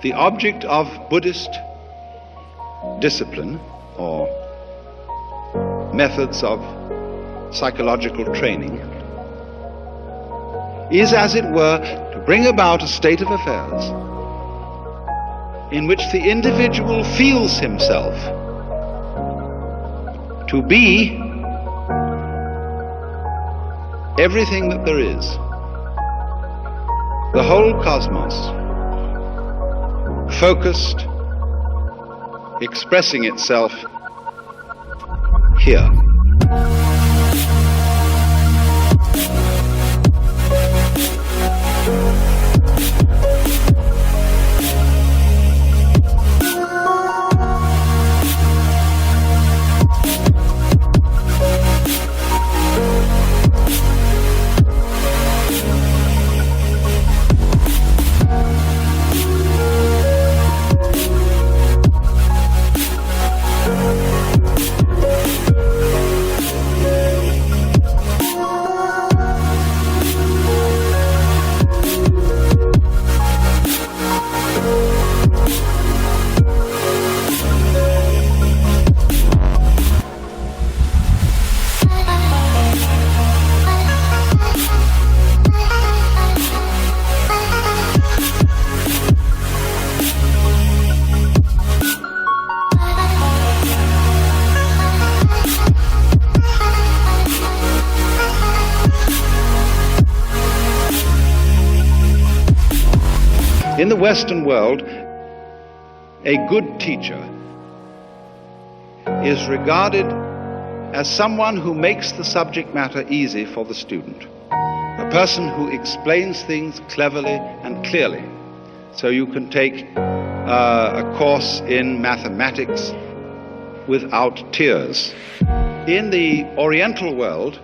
The object of Buddhist discipline or methods of psychological training is, as it were, to bring about a state of affairs in which the individual feels himself to be everything that there is, the whole cosmos, focused, expressing itself here. In the Western world, a good teacher is regarded as someone who makes the subject matter easy for the student, a person who explains things cleverly and clearly. So you can take a course in mathematics without tears. In the Oriental world,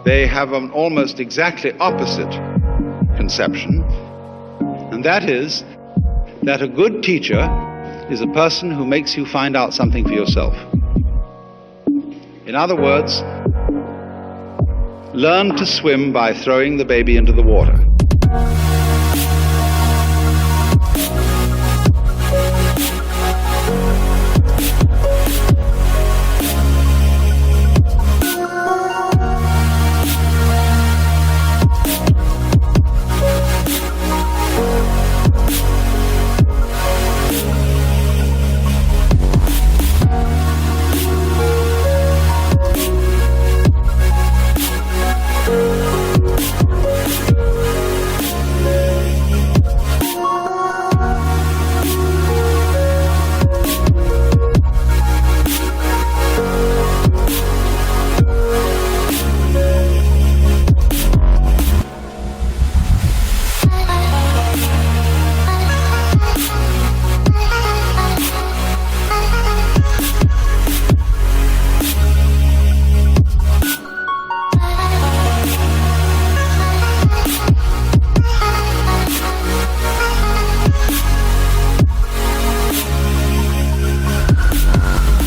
they have an almost exactly opposite conception. And that is that a good teacher is a person who makes you find out something for yourself. In other words, learn to swim by throwing the baby into the water.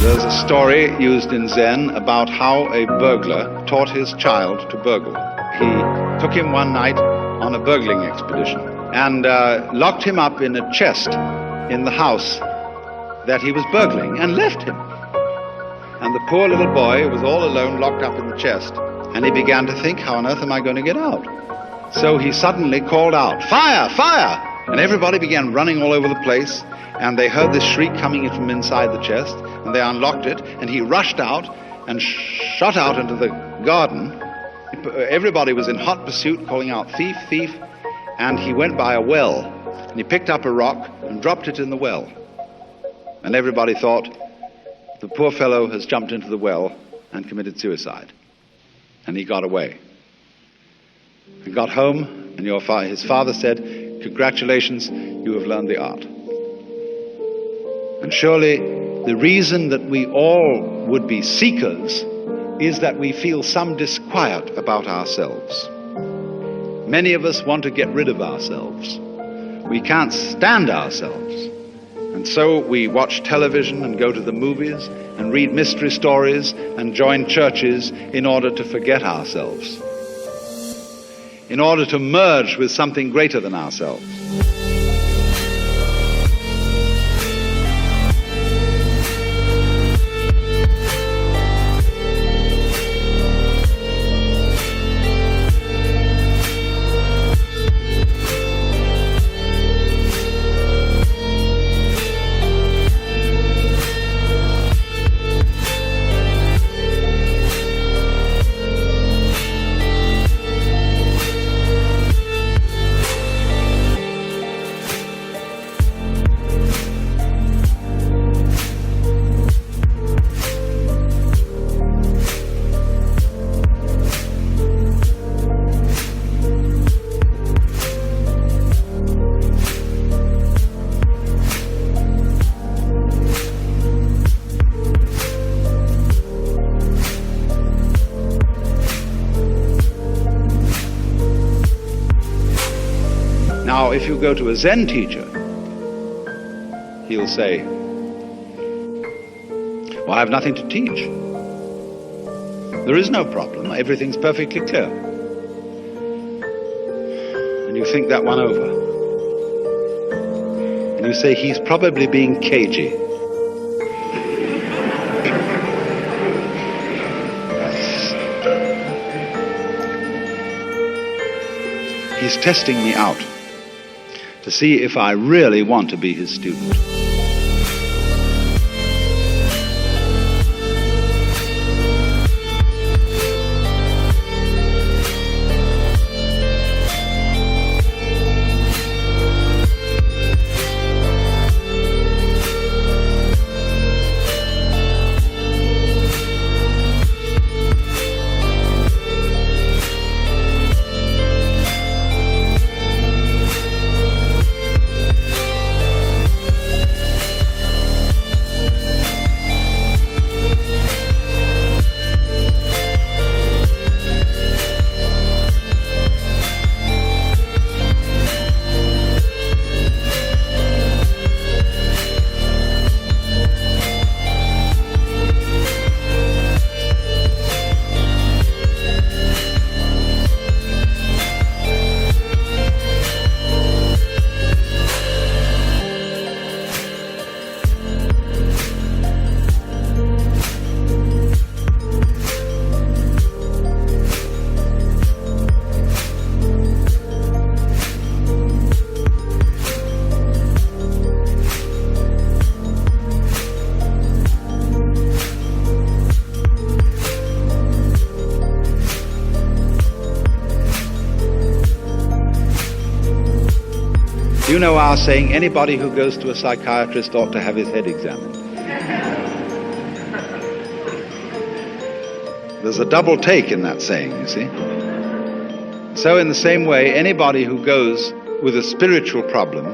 There's a story used in Zen about how a burglar taught his child to burgle. He took him one night on a burgling expedition and locked him up in a chest in the house that he was burgling and left him. And the poor little boy was all alone, locked up in the chest, and he began to think, how on earth am I going to get out? So he suddenly called out, "Fire! Fire!" And everybody began running all over the place, and they heard this shriek coming in from inside the chest, and they unlocked it, and he rushed out and shot out into the garden. Everybody was in hot pursuit, calling out, "Thief, thief!" And he went by a well, and he picked up a rock and dropped it in the well. And everybody thought, the poor fellow has jumped into the well and committed suicide. And he got away. He got home, and his father said, "Congratulations, you have learned the art." And surely the reason that we all would be seekers is that we feel some disquiet about ourselves. Many of us want to get rid of ourselves. We can't stand ourselves. And so we watch television and go to the movies and read mystery stories and join churches in order to forget ourselves, in order to merge with something greater than ourselves. Now, if you go to a Zen teacher, he'll say, well, I have nothing to teach. There is no problem. Everything's perfectly clear. And you think that one over. And you say, he's probably being cagey. He's testing me out to see if I really want to be his student. You know our saying, anybody who goes to a psychiatrist ought to have his head examined. There's a double take in that saying, you see. So in the same way, anybody who goes with a spiritual problem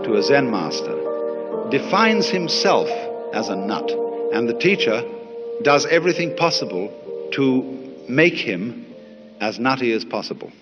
to a Zen master defines himself as a nut, and the teacher does everything possible to make him as nutty as possible.